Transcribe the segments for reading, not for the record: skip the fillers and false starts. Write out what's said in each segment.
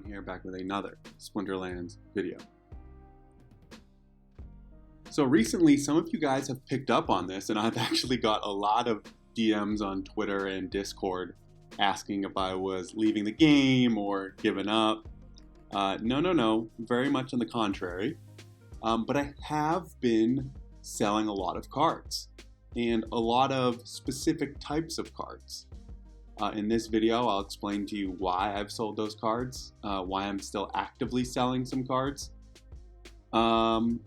Here back with another Splinterlands video. So recently some of you guys have picked up on this, and I've actually got a lot of DMs on Twitter and Discord asking if I was leaving the game or giving up. No, very much on the contrary. But I have been selling a lot of cards, and a lot of specific types of cards. In this video, I'll explain to you why I've sold those cards, why I'm still actively selling some cards, and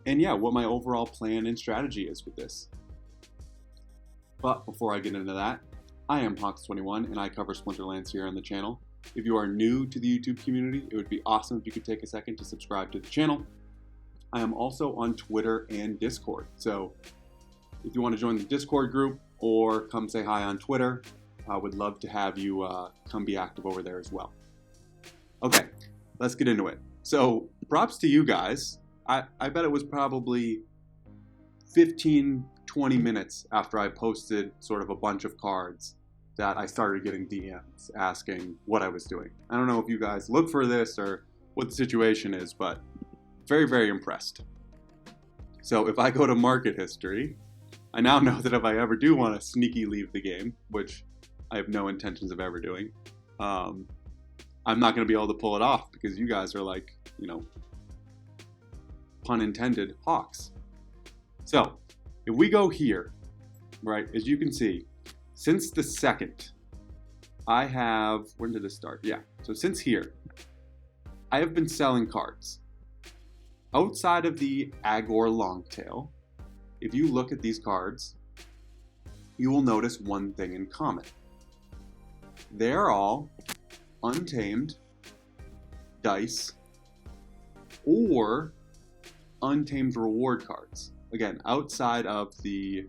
yeah, what my overall plan and strategy is with this. But before I get into that, I am Hawks21 and I cover Splinterlands here on the channel. If you are new to the YouTube community, it would be awesome if you could take a second to subscribe to the channel. I am also on Twitter and Discord, so if you want to join the Discord group or come say hi on Twitter, I would love to have you come be active over there as well. Okay, let's get into it. So props to you guys. I bet it was probably 15-20 minutes after I posted sort of a bunch of cards that I started getting DMs asking what I was doing. I don't know if you guys look for this or what the situation is, but very, very impressed. So if I go to market history, I now know that if I ever do want to sneaky leave the game, which I have no intentions of ever doing, I'm not going to be able to pull it off because you guys are like, you know, pun intended, hawks. So if we go here, right, as you can see, since the 2nd, I have, when did this start? Yeah, so since here, I have been selling cards. Outside of the Agor Longtail, if you look at these cards, you will notice one thing in common. They're all Untamed, Dice, or Untamed Reward cards. Again, outside of the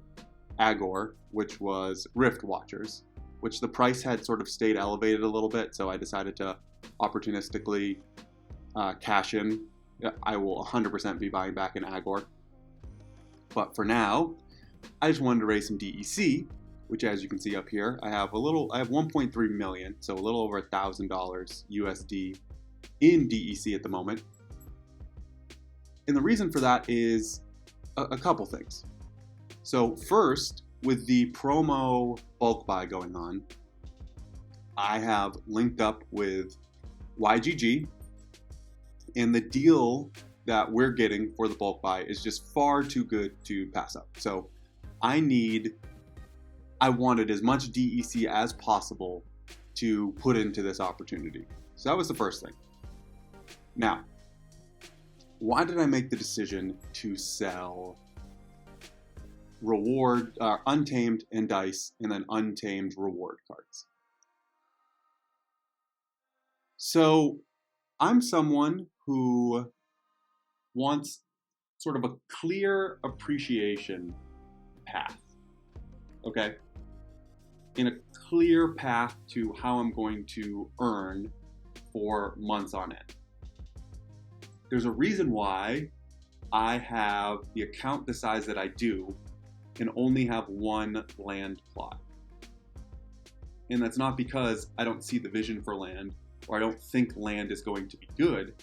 Agor, which was Rift Watchers, which the price had sort of stayed elevated a little bit, so I decided to opportunistically cash in. I will 100% be buying back an Agor. But for now, I just wanted to raise some DEC, which as you can see up here, I have 1.3 million, so a little over $1,000 USD in DEC at the moment. And the reason for that is a couple things. So first, with the promo bulk buy going on, I have linked up with YGG, and the deal that we're getting for the bulk buy is just far too good to pass up. So I wanted as much DEC as possible to put into this opportunity. So that was the first thing. Now, why did I make the decision to sell Untamed and Dice, and then Untamed Reward cards? So I'm someone who wants sort of a clear appreciation path, okay? In a clear path to how I'm going to earn for months on end. There's a reason why I have the account the size that I do and only have one land plot. And that's not because I don't see the vision for land or I don't think land is going to be good.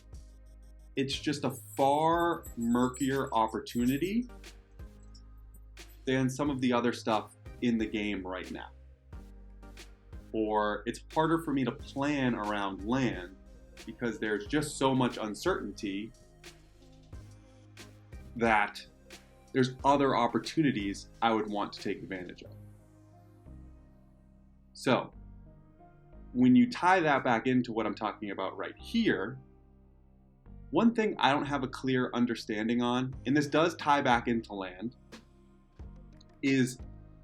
It's just a far murkier opportunity than some of the other stuff in the game right now. Or it's harder for me to plan around land because there's just so much uncertainty that there's other opportunities I would want to take advantage of. So when you tie that back into what I'm talking about right here, one thing I don't have a clear understanding on, and this does tie back into land, is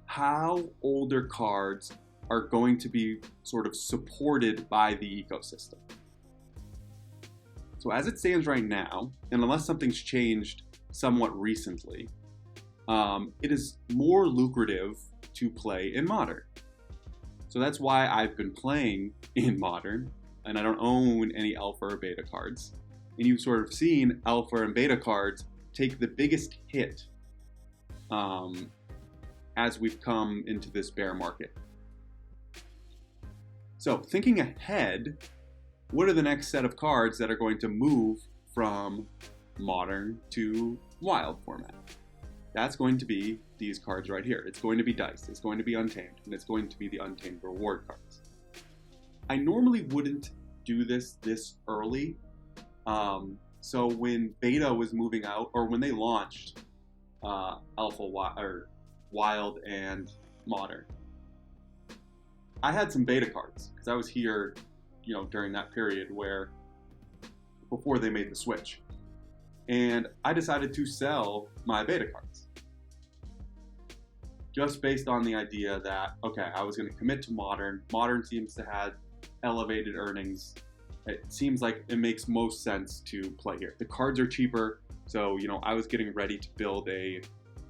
how older cards are going to be sort of supported by the ecosystem. So as it stands right now, and unless something's changed somewhat recently, it is more lucrative to play in Modern. So that's why I've been playing in Modern, and I don't own any Alpha or Beta cards. And you've sort of seen Alpha and Beta cards take the biggest hit as we've come into this bear market. So thinking ahead, what are the next set of cards that are going to move from modern to wild format? That's going to be these cards right here. It's going to be dice, it's going to be Untamed, and it's going to be the Untamed Reward cards. I normally wouldn't do this early. So when beta was moving out, or when they launched Alpha or Wild and Modern, I had some beta cards because I was here, during that period where before they made the switch, and I decided to sell my beta cards just based on the idea that, okay, I was going to commit to Modern. Modern seems to have elevated earnings. It seems like it makes most sense to play here. The cards are cheaper, so I was getting ready to build a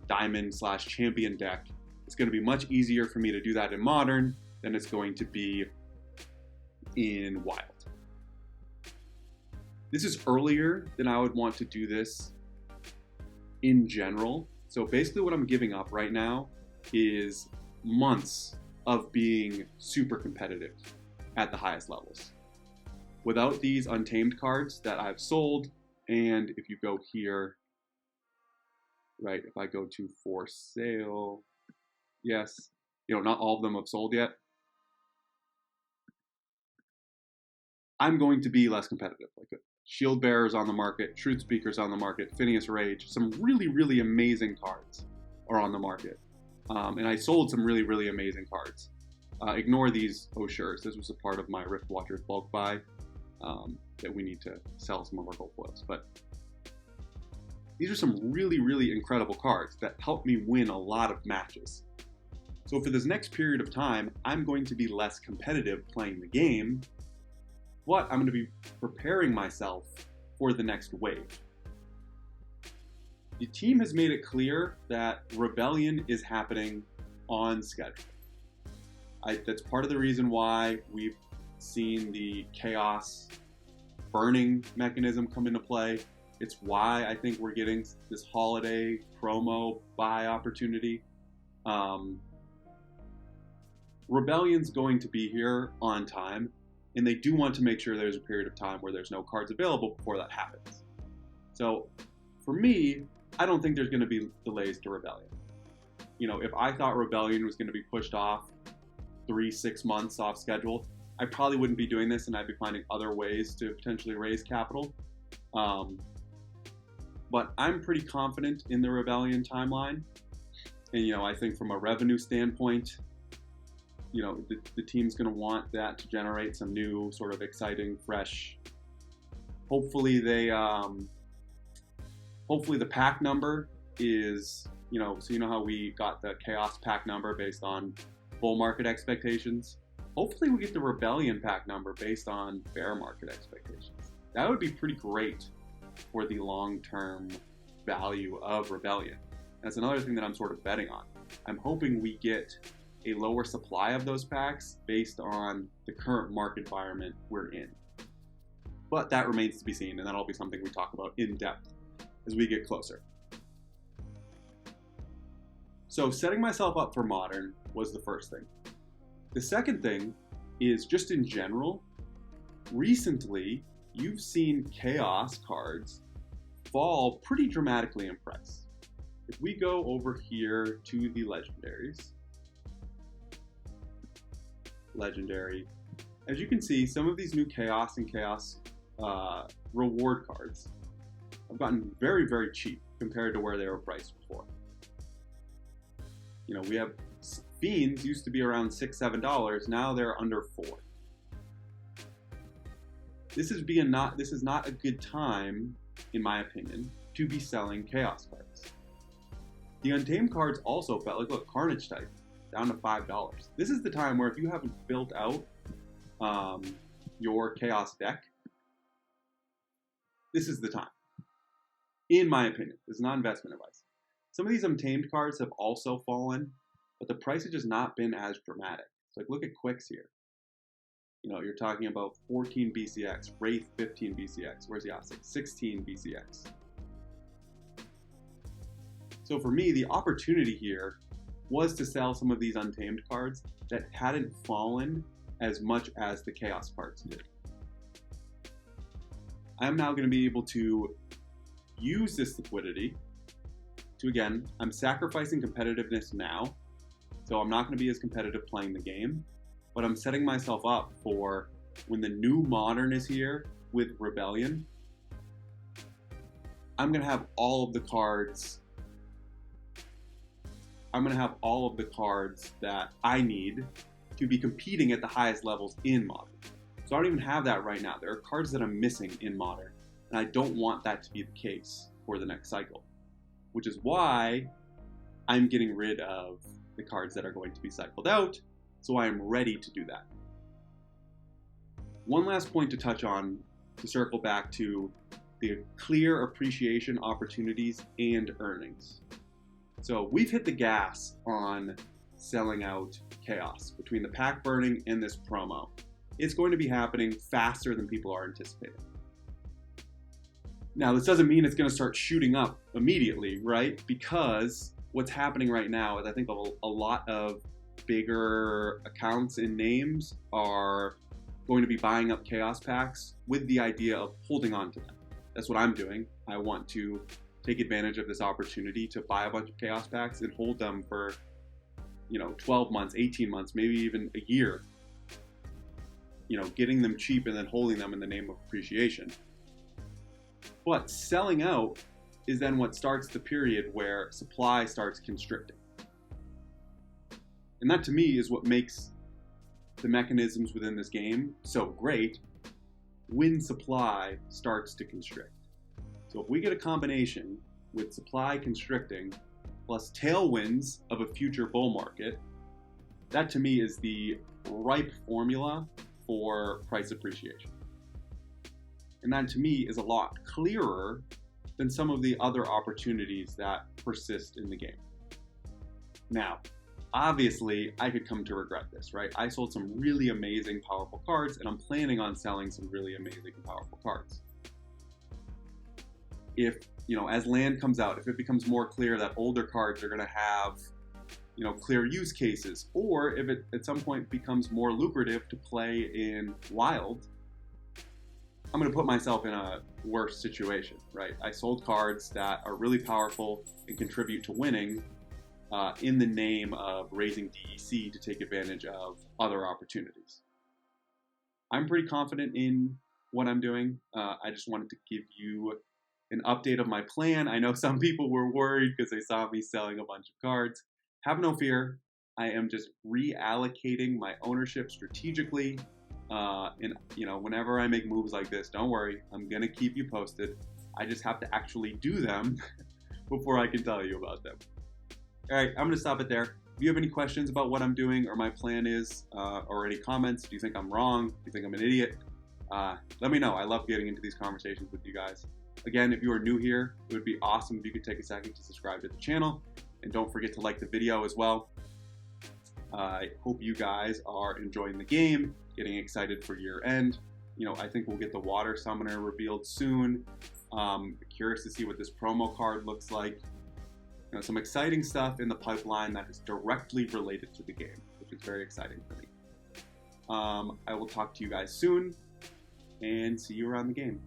Diamond/Champion deck. It's going to be much easier for me to do that in Modern than it's going to be in Wild. This is earlier than I would want to do this in general. So basically what I'm giving up right now is months of being super competitive at the highest levels. Without these Untamed cards that I've sold, and if you go here, right, if I go to for sale, yes, not all of them have sold yet, I'm going to be less competitive. Like Shield Bearer's on the market, Truth Speaker's on the market, Phineas Rage, some really, really amazing cards are on the market. And I sold some really, really amazing cards. Ignore these Oshurs. This was a part of my Rift Watchers bulk buy that we need to sell some of our gold foils. But these are some really, really incredible cards that help me win a lot of matches. So for this next period of time, I'm going to be less competitive playing the game, but I'm going to be preparing myself for the next wave. The team has made it clear that Rebellion is happening on schedule. That's part of the reason why we've seen the Chaos burning mechanism come into play. It's why I think we're getting this holiday promo buy opportunity. Rebellion's going to be here on time, and they do want to make sure there's a period of time where there's no cards available before that happens. So for me, I don't think there's going to be delays to Rebellion. If I thought Rebellion was going to be pushed off 3-6 months off schedule, I probably wouldn't be doing this, and I'd be finding other ways to potentially raise capital. But I'm pretty confident in the Rebellion timeline. And, I think from a revenue standpoint, the team's going to want that to generate some new sort of exciting, fresh. Hopefully the pack number is, so how we got the Chaos pack number based on bull market expectations. Hopefully we get the Rebellion pack number based on bear market expectations. That would be pretty great for the long-term value of Rebellion. That's another thing that I'm sort of betting on. I'm hoping we get a lower supply of those packs based on the current market environment we're in. But that remains to be seen, and that'll be something we talk about in depth as we get closer. So setting myself up for Modern was the first thing. The second thing is just in general, recently you've seen Chaos cards fall pretty dramatically in price. If we go over here to the legendaries, legendary, as you can see, some of these new Chaos and Chaos reward cards have gotten very, very cheap compared to where they were priced before. We have Fiends used to be around $6-7, now they're under $4. This is not a good time, in my opinion, to be selling Chaos cards. The Untamed cards also felt like, look, Carnage type down to $5. This is the time where if you haven't built out your Chaos deck, this is the time. In my opinion, this is not investment advice. Some of these Untamed cards have also fallen, but the price has just not been as dramatic. So look at Quicks here. You're talking about 14 BCX, Wraith 15 BCX, where's Yasik? 16 BCX. So for me, the opportunity here was to sell some of these Untamed cards that hadn't fallen as much as the Chaos cards did. I'm now going to be able to use this liquidity to, again, I'm sacrificing competitiveness now, so I'm not going to be as competitive playing the game, but I'm setting myself up for when the new Modern is here with Rebellion, I'm going to have all of the cards. I'm going to have all of the cards that I need to be competing at the highest levels in Modern. So I don't even have that right now. There are cards that I'm missing in Modern, and I don't want that to be the case for the next cycle, which is why I'm getting rid of the cards that are going to be cycled out, so I am ready to do that. One last point to touch on, to circle back to the clear appreciation opportunities and earnings. So we've hit the gas on selling out Chaos between the pack burning and this promo. It's going to be happening faster than people are anticipating. Now, this doesn't mean it's going to start shooting up immediately, right? Because what's happening right now is I think a lot of bigger accounts and names are going to be buying up Chaos packs with the idea of holding on to them. That's what I'm doing. I want to take advantage of this opportunity to buy a bunch of Chaos packs and hold them for, 12 months, 18 months, maybe even a year. Getting them cheap and then holding them in the name of appreciation. But selling out is then what starts the period where supply starts constricting. And that to me is what makes the mechanisms within this game so great when supply starts to constrict. So if we get a combination with supply constricting plus tailwinds of a future bull market, that to me is the ripe formula for price appreciation. And that to me is a lot clearer than some of the other opportunities that persist in the game. Now, obviously, I could come to regret this, right? I sold some really amazing, powerful cards, and I'm planning on selling some really amazing, powerful cards. If, as land comes out, if it becomes more clear that older cards are going to have, clear use cases, or if it at some point becomes more lucrative to play in Wild, I'm going to put myself in a worse situation, right? I sold cards that are really powerful and contribute to winning in the name of raising DEC to take advantage of other opportunities. I'm pretty confident in what I'm doing. I just wanted to give you an update of my plan. I know some people were worried because they saw me selling a bunch of cards. Have no fear. I am just reallocating my ownership strategically. And whenever I make moves like this, don't worry, I'm gonna keep you posted. I just have to actually do them before I can tell you about them. All right, I'm gonna stop it there. If you have any questions about what I'm doing or my plan is, or any comments, do you think I'm wrong? Do you think I'm an idiot? Let me know. I love getting into these conversations with you guys. Again, if you are new here, it would be awesome if you could take a second to subscribe to the channel. And don't forget to like the video as well. I hope you guys are enjoying the game, getting excited for year end. I think we'll get the Water Summoner revealed soon. Curious to see what this promo card looks like. Some exciting stuff in the pipeline that is directly related to the game, which is very exciting for me. I will talk to you guys soon and see you around the game.